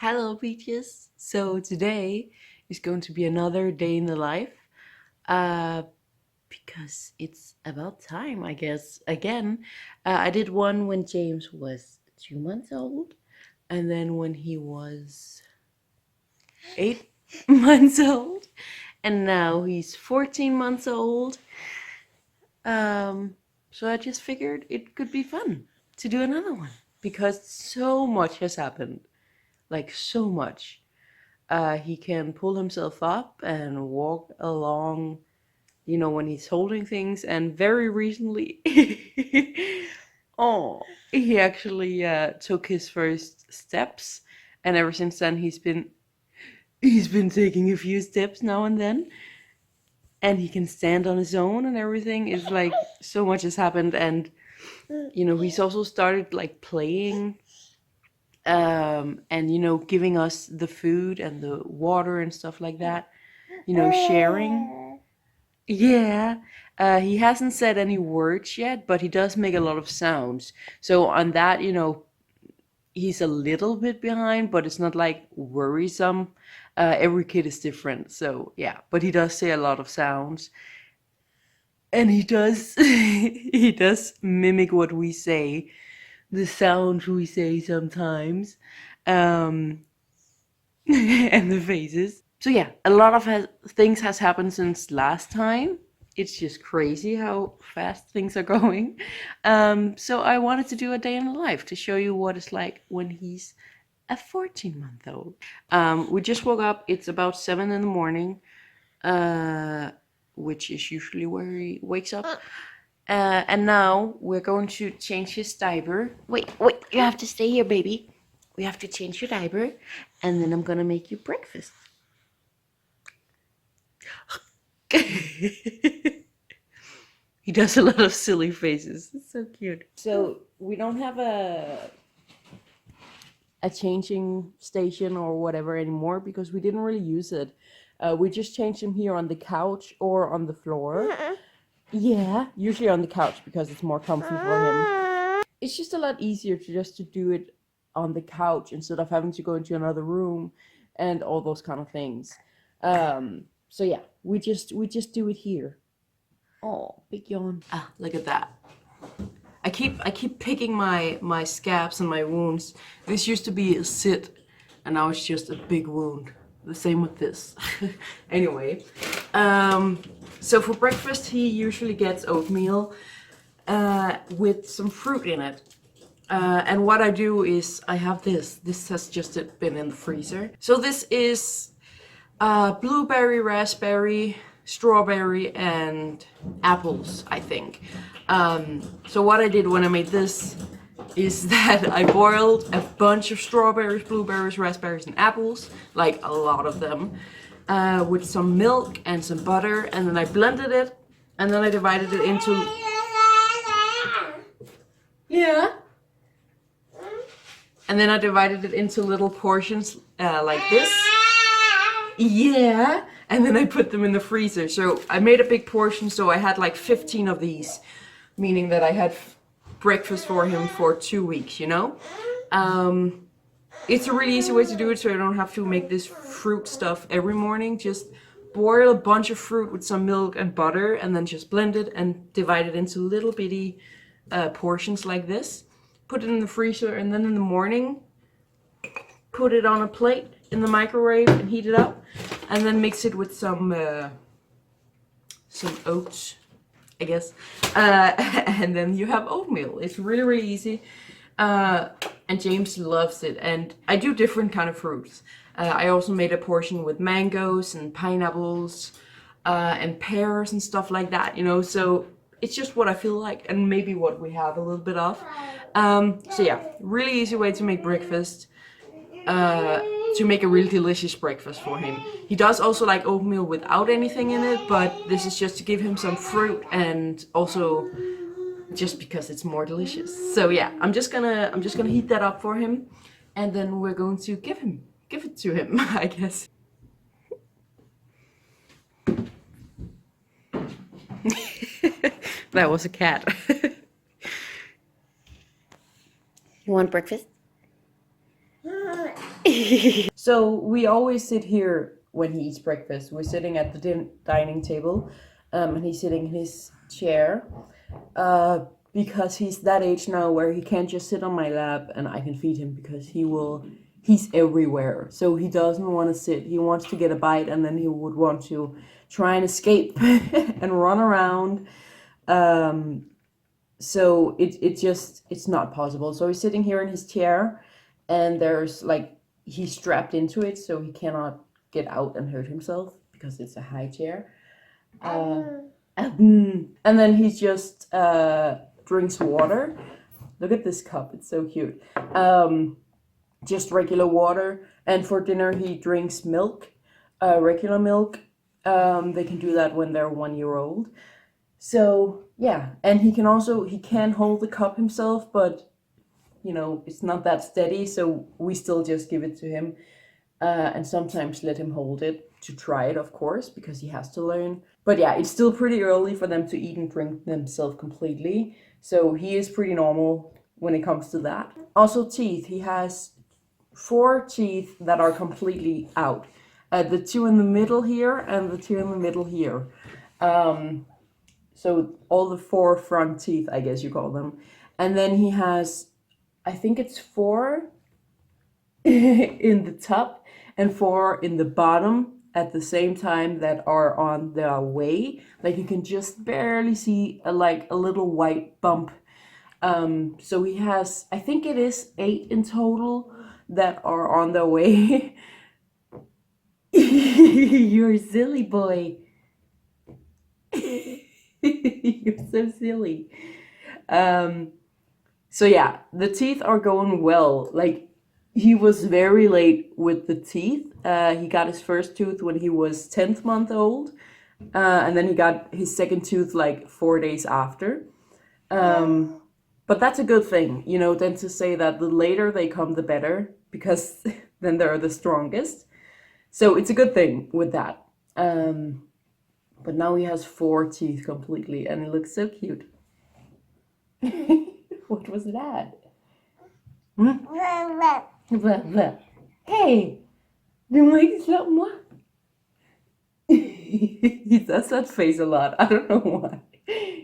Hello, Peaches. So today is going to be another day in the life, uh, because it's about time, I guess. Again, I did one when James was 2 months old, and then when he was 8 months old, and now he's 14 months old. Um, so I just figured it could be fun to do another one because so much has happened, like so much. He can pull himself up and walk along, when he's holding things. And very recently, oh, he actually took his first steps. And ever since then, he's been taking a few steps now and then. And he can stand on his own and everything. It's like so much has happened. And, he's also started like playing, and giving us the food and the water and stuff like that, sharing. Yeah. He hasn't said any words yet, but he does make a lot of sounds. So on that, he's a little bit behind, but it's not like worrisome. Every kid is different, so yeah, but he does say a lot of sounds. And he does he does mimic what we say, the sounds we say sometimes. um and the faces. So yeah, a lot of things has happened since last time. It's just crazy how fast things are going. So I wanted to do a day in the life to show you what it's like when he's a 14-month old. We just woke up. It's about 7 in the morning, which is usually where he wakes up. And now we're going to change his diaper. Wait, you have to stay here, baby. We have to change your diaper, and then I'm gonna make you breakfast. He does a lot of silly faces. It's so cute. So we don't have a changing station or whatever anymore because we didn't really use it. We just changed him here on the couch or on the floor. Yeah, usually on the couch because it's more comfy for him. It's just a lot easier to do it on the couch instead of having to go into another room and all those kind of things. So yeah, we just do it here. Oh, big yawn. Ah, look at that. I keep picking my scabs and my wounds. This used to be a sit, and now it's just a big wound. The same with this. Anyway, so for breakfast he usually gets oatmeal with some fruit in it. And what I do is I have this. This has just been in the freezer. So this is blueberry, raspberry, strawberry, and apples, I think. So what I did when I made this is that I boiled a bunch of strawberries, blueberries, raspberries, and apples, like a lot of them, with some milk and some butter, and then I blended it, and then I divided it into... Yeah. And then I divided it into little portions, like this. Yeah. And then I put them in the freezer. So I made a big portion, so I had like 15 of these, meaning that I had breakfast for him for 2 weeks, It's a really easy way to do it, so I don't have to make this fruit stuff every morning. Just boil a bunch of fruit with some milk and butter, and then just blend it and divide it into little bitty portions like this. Put it in the freezer, and then in the morning, put it on a plate in the microwave and heat it up, and then mix it with some oats, I guess, and then you have oatmeal. It's really, really easy, and James loves it. And I do different kind of fruits. I also made a portion with mangoes and pineapples and pears and stuff like that, so it's just what I feel like and maybe what we have a little bit of. So yeah, really easy way to make breakfast, to make a really delicious breakfast for him. He does also like oatmeal without anything in it, but this is just to give him some fruit and also just because it's more delicious. So yeah, I'm just gonna heat that up for him, and then we're going to give it to him, I guess. That was a cat. You want breakfast? So we always sit here when he eats breakfast. We're sitting at the dining table, and he's sitting in his chair, because he's that age now where he can't just sit on my lap and I can feed him, because he's everywhere. So he doesn't want to sit. He wants to get a bite, and then he would want to try and escape and run around. So it's not possible. So he's sitting here in his chair, and there's like, he's strapped into it, so he cannot get out and hurt himself because it's a high chair. And then he just drinks water. Look at this cup, it's so cute. Just regular water. And for dinner he drinks milk, regular milk. They can do that when they're 1 year old. So yeah, and he can hold the cup himself, but you know, it's not that steady, so we still just give it to him, and sometimes let him hold it to try it, of course, because he has to learn. But yeah, it's still pretty early for them to eat and drink themselves completely, so he is pretty normal when it comes to that. Also teeth, he has 4 teeth that are completely out. The 2 in the middle here and the 2 in the middle here. So all the 4 front teeth, I guess you call them. And then he has, I think it's 4 in the top and 4 in the bottom at the same time that are on their way. Like you can just barely see a little white bump. So he has, I think it is 8 in total that are on their way. You're a silly boy. You're so silly. So yeah, the teeth are going well. Like, he was very late with the teeth. He got his first tooth when he was 10th month old. And then he got his second tooth like 4 days after. But that's a good thing, you know, dentists say that the later they come, the better, because then they're the strongest. So it's a good thing with that. But now he has 4 teeth completely, and it looks so cute. What was that? Hey, du må ikke slå mig. He does that face a lot. I don't know why.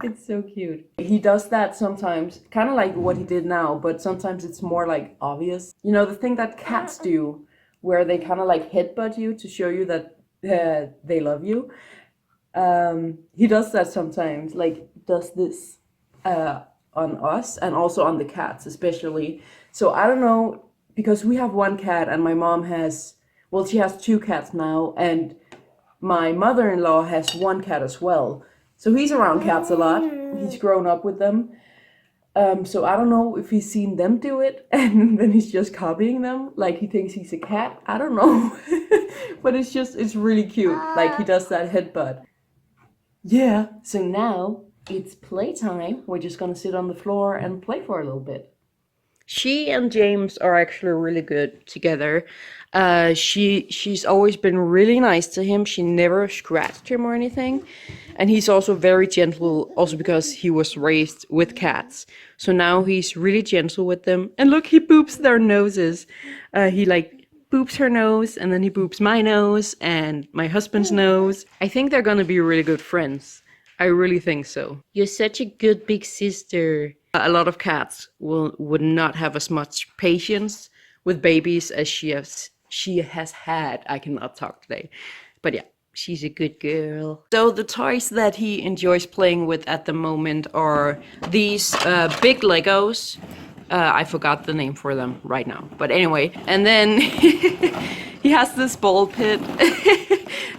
It's so cute. He does that sometimes, kind of like what he did now, but sometimes it's more like obvious. You know, the thing that cats do, where they kind of like headbutt you to show you that they love you. He does that sometimes, like does this on us and also on the cats especially. So I don't know, because we have 1 cat and my mom has, well, she has 2 cats now, and my mother-in-law has 1 cat as well. So he's around cats a lot. He's grown up with them. So I don't know if he's seen them do it and then he's just copying them, like he thinks he's a cat. I don't know. But it's really cute. Like he does that headbutt. Yeah, so now it's playtime. We're just gonna sit on the floor and play for a little bit. She and James are actually really good together. She's always been really nice to him. She never scratched him or anything. And he's also very gentle, also because he was raised with cats. So now he's really gentle with them. And look, he boops their noses. He like boops her nose, and then he boops my nose and my husband's nose. I think they're gonna be really good friends. I really think so. You're such a good big sister. A lot of cats would not have as much patience with babies as she has had. I cannot talk today. But yeah, she's a good girl. So the toys that he enjoys playing with at the moment are these big Legos. I forgot the name for them right now. But anyway, and then he has this ball pit,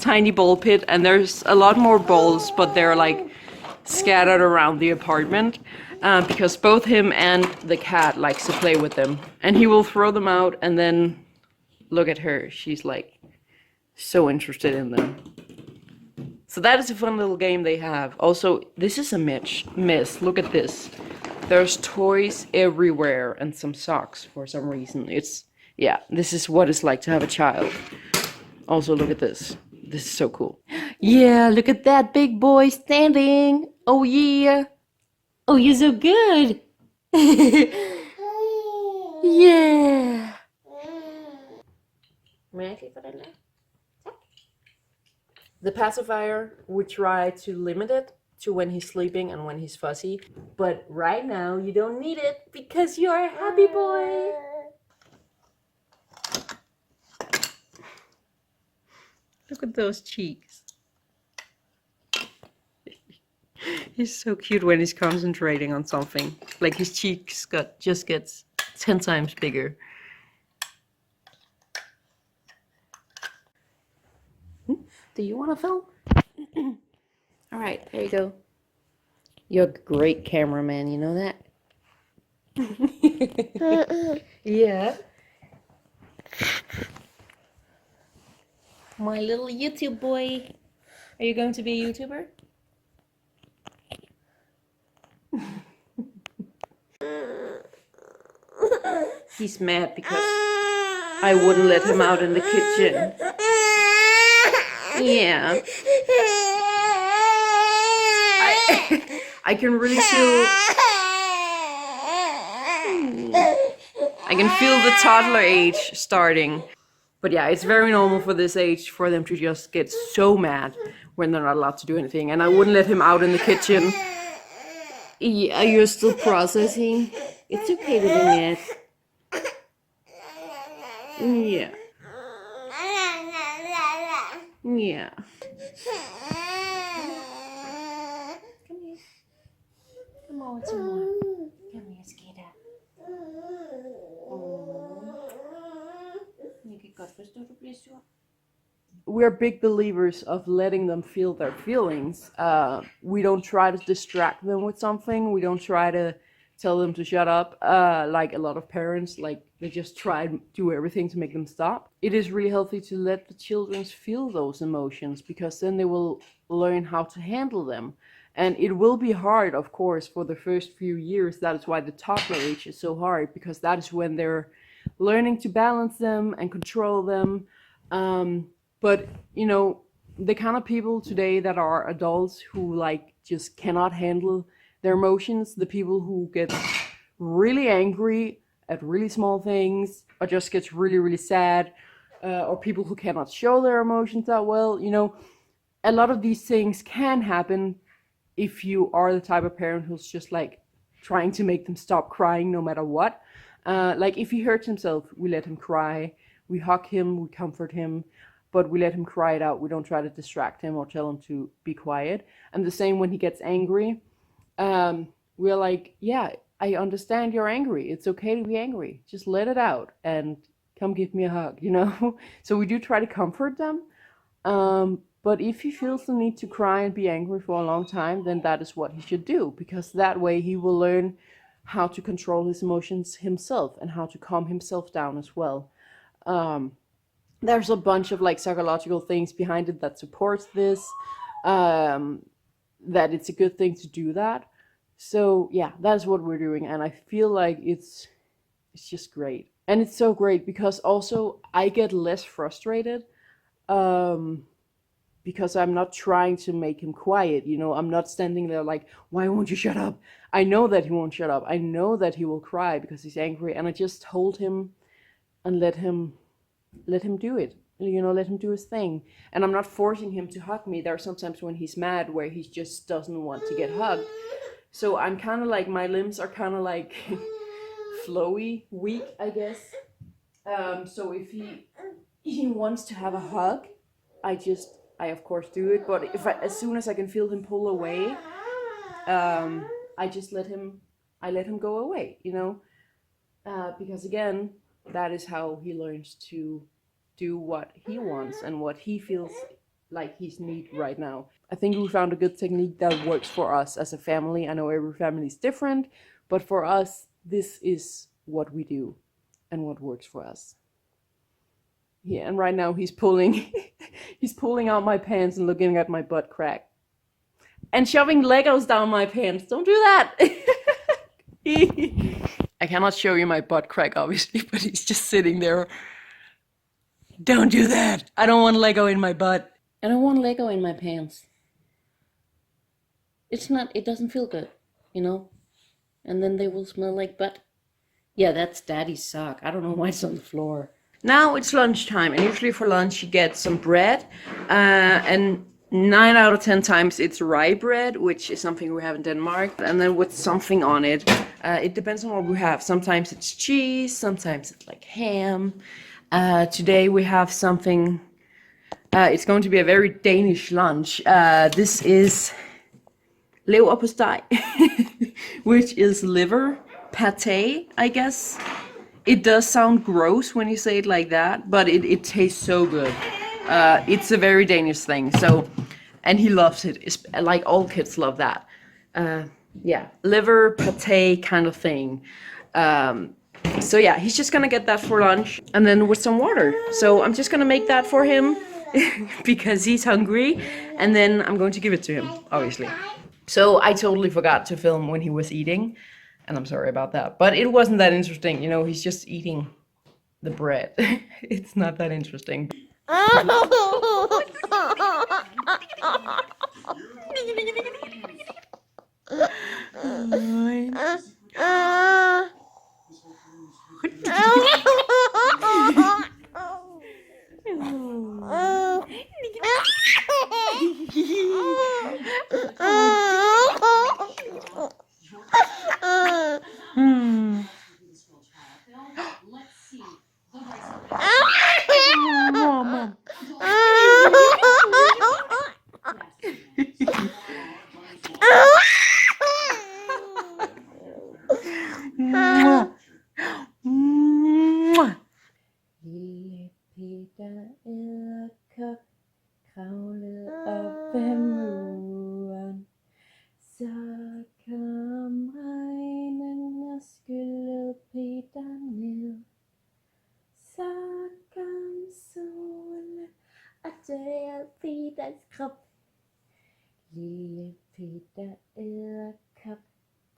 tiny ball pit, and there's a lot more balls, but they're like scattered around the apartment. Because both him and the cat likes to play with them. And he will throw them out, and then look at her. She's like so interested in them. So that is a fun little game they have. Also, this is a mess. Look at this. There's toys everywhere and some socks for some reason. Yeah, this is what it's like to have a child. Also, look at this. This is so cool. Yeah, look at that big boy standing. Oh yeah. Oh, you're so good. Yeah. Må jeg klippe den der? Tak. The pacifier, we try to limit it to when he's sleeping and when he's fussy. But right now, you don't need it because you're a happy boy. Look at those cheeks. He's so cute when he's concentrating on something. Like his cheeks just gets 10 times bigger. Do you want to film? All right, there you go. You're a great cameraman, you know that? Yeah. My little YouTube boy. Are you going to be a YouTuber? He's mad because I wouldn't let him out in the kitchen. Yeah. I can really feel... I can feel the toddler age starting. But yeah, it's very normal for this age for them to just get so mad when they're not allowed to do anything. And I wouldn't let him out in the kitchen. Yeah, you're still processing. It's okay to be mad. Yeah. Yeah. Come here. Come on, some more. Come here, Skater. Jeg kan godt forstå, du bliver sur. We're big believers of letting them feel their feelings. We don't try to distract them with something. We don't try to tell them to shut up, like a lot of parents, like they just try to do everything to make them stop. It is really healthy to let the children feel those emotions, because then they will learn how to handle them. And it will be hard, of course, for the first few years. That is why the toddler age is so hard, because that is when they're learning to balance them and control them. But, you know, the kind of people today that are adults who like just cannot handle their emotions, the people who get really angry at really small things, or just gets really, really sad, or people who cannot show their emotions that well, you know, a lot of these things can happen if you are the type of parent who's just like trying to make them stop crying no matter what. Like if he hurts himself, we let him cry, we hug him, we comfort him, but we let him cry it out. We don't try to distract him or tell him to be quiet. And the same when he gets angry. We're like, yeah, I understand you're angry. It's okay to be angry. Just let it out and come give me a hug, you know? So we do try to comfort them. But if he feels the need to cry and be angry for a long time, then that is what he should do, because that way he will learn how to control his emotions himself and how to calm himself down as well. There's a bunch of like psychological things behind it that supports this, that it's a good thing to do that. So yeah, that's what we're doing, and I feel like it's just great. And it's so great because also I get less frustrated, because I'm not trying to make him quiet, you know. I'm not standing there like, why won't you shut up? I know that he won't shut up. I know that he will cry because he's angry, and I just hold him and let him do it, you know, let him do his thing. And I'm not forcing him to hug me. There are sometimes when he's mad where he just doesn't want to get hugged. So I'm kind of like, my limbs are kind of like flowy, weak, I guess. So if he wants to have a hug, I of course do it. But as soon as I can feel him pull away, I just let him go away, you know, because again, that is how he learns to do what he wants and what he feels like he's need right now. I think we found a good technique that works for us as a family. I know every family is different, but for us, this is what we do and what works for us. Yeah, and right now he's pulling he's pulling out my pants and looking at my butt crack. And shoving Legos down my pants. Don't do that. I cannot show you my butt crack, obviously, but he's just sitting there. Don't do that. I don't want Lego in my butt. I don't want Lego in my pants. It doesn't feel good, you know? And then they will smell like butt. Yeah, that's Daddy's sock. I don't know why it's on the floor. Now it's lunchtime, and usually for lunch you get some bread, and 9 out of 10 times it's rye bread, which is something we have in Denmark, and then with something on it. It depends on what we have. Sometimes it's cheese, sometimes it's like ham. Today we have something. It's going to be a very Danish lunch. This is leverpostej, which is liver pate, I guess. It does sound gross when you say it like that, but it tastes so good. It's a very Danish thing. So, and he loves it. It's, like all kids love that. Yeah, liver pate kind of thing. So yeah, he's just gonna get that for lunch, and then with some water. So I'm just gonna make that for him because he's hungry, and then I'm going to give it to him, obviously. So I totally forgot to film when he was eating, and I'm sorry about that. But it wasn't that interesting, you know, he's just eating the bread. It's not that interesting. Lille Peter Edderkop kravlede op ad muren. Så kom regnen og skyllede Peter ned. Så kom solen og tørrede Peters krop. Lille Peter Edderkop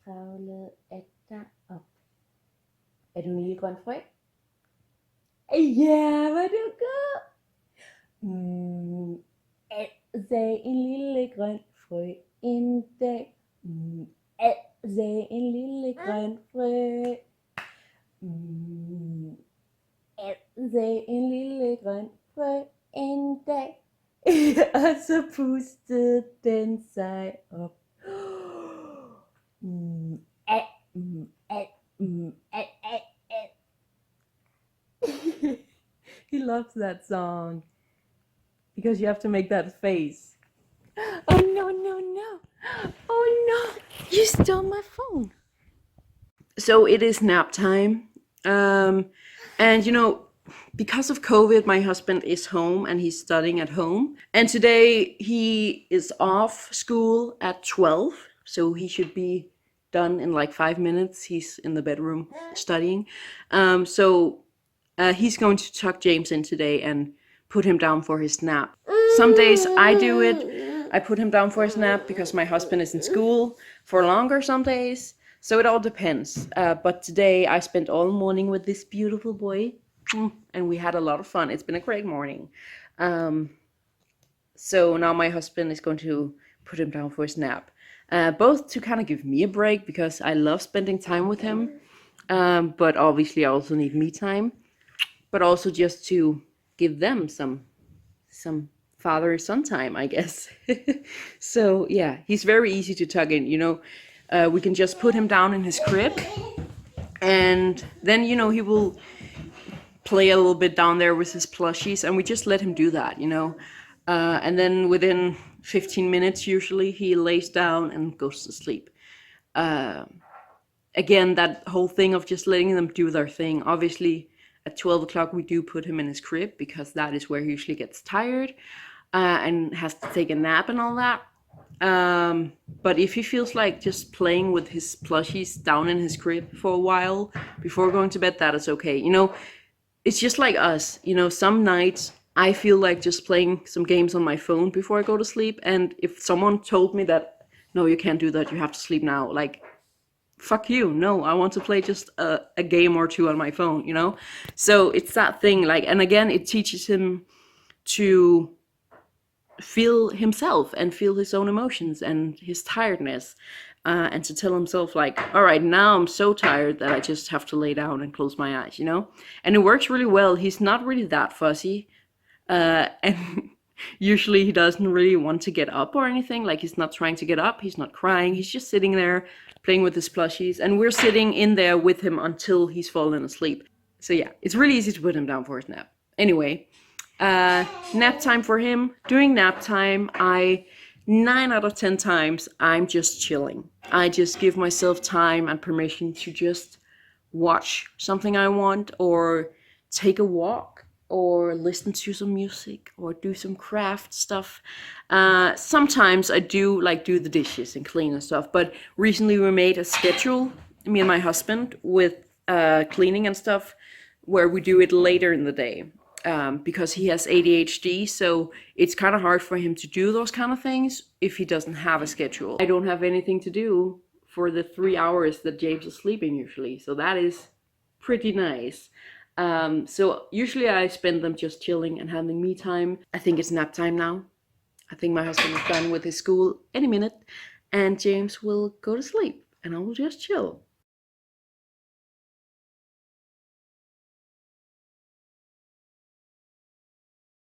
kravlede efter op. Er du en lille grøn frø? Ja, hvor du god. Sagde en lille grøn frø en dag. Sagde en lille grøn frø. Sagde en lille grøn frø en dag. Og så pustede den sig op. He loves that song because you have to make that face. Oh no, no, no. Oh no, you stole my phone. So it is nap time. And you know, because of COVID, my husband is home and he's studying at home. And today he is off school at 12. So he should be done in like 5 minutes. He's in the bedroom studying. He's going to tuck James in today and put him down for his nap. Some days I do it. I put him down for his nap because my husband is in school for longer some days. So it all depends. But today I spent all morning with this beautiful boy. And we had a lot of fun. It's been a great morning. So now my husband is going to put him down for his nap. Both to kind of give me a break because I love spending time with him. But obviously I also need me time. But also just to give them some father-son time, I guess. So yeah, he's very easy to tuck in. You know, we can just put him down in his crib, and then you know he will play a little bit down there with his plushies, and we just let him do that. You know, and then within 15 minutes usually he lays down and goes to sleep. Again, that whole thing of just letting them do their thing. Obviously, at 12 o'clock, we do put him in his crib because that is where he usually gets tired and has to take a nap and all that. But if he feels like just playing with his plushies down in his crib for a while before going to bed, that is okay. You know, it's just like us. You know, some nights I feel like just playing some games on my phone before I go to sleep. And if someone told me that, no, you can't do that, you have to sleep now, like, fuck you, no, I want to play just a game or two on my phone, you know? So it's that thing, like, and again, it teaches him to feel himself and feel his own emotions and his tiredness. and to tell himself like, all right, now I'm so tired that I just have to lay down and close my eyes, you know? And it works really well. He's not really that fussy. And usually he doesn't really want to get up or anything. Like, he's not trying to get up. He's not crying. He's just sitting there playing with his plushies. And we're sitting in there with him until he's fallen asleep. So yeah, it's really easy to put him down for his nap. Anyway, nap time for him. During nap time, 9 out of 10 times, I'm just chilling. I just give myself time and permission to just watch something I want, or take a walk, or listen to some music, or do some craft stuff. Sometimes I do the dishes and clean and stuff, but recently we made a schedule, me and my husband, with cleaning and stuff, where we do it later in the day. Because he has ADHD, so it's kind of hard for him to do those kind of things if he doesn't have a schedule. I don't have anything to do for the 3 hours that James is sleeping usually, so that is pretty nice. So usually I spend them just chilling and having me time. I think it's nap time now. I think my husband is done with his school any minute, and James will go to sleep, and I will just chill.